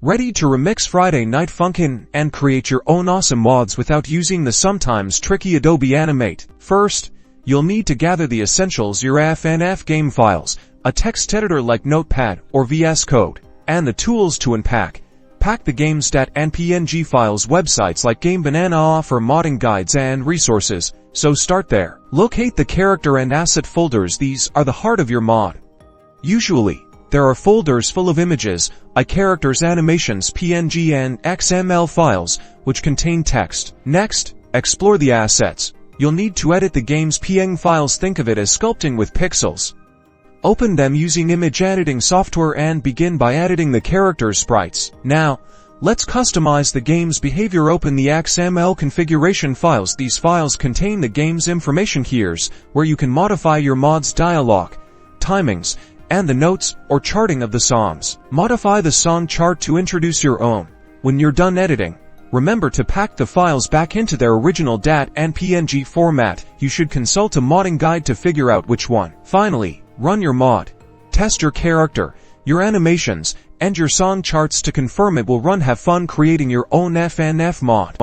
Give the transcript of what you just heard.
Ready to remix Friday Night Funkin' and create your own awesome mods without using the sometimes tricky Adobe Animate? First, you'll need to gather the essentials: your FNF game files, a text editor like Notepad or VS Code, and the tools to unpack. Pack the game.stat and PNG files. Websites like Game Banana offer modding guides and resources, so start there. Locate the character and asset folders. These are the heart of your mod. Usually, there are folders full of images, characters, animations, PNG and XML files, which contain text. Next, explore the assets. You'll need to edit the game's PNG files. Think of it as sculpting with pixels. Open them using image editing software and begin by editing the character's sprites. Now, let's customize the game's behavior. Open the XML configuration files. These files contain the game's information. Here's where you can modify your mod's dialogue, timings, and the notes or charting of the songs. Modify the song chart to introduce your own. When you're done editing, remember to pack the files back into their original DAT and PNG format. You should consult a modding guide to figure out which one. Finally, run your mod. Test your character, your animations, and your song charts to confirm it will run. Have fun creating your own FNF mod.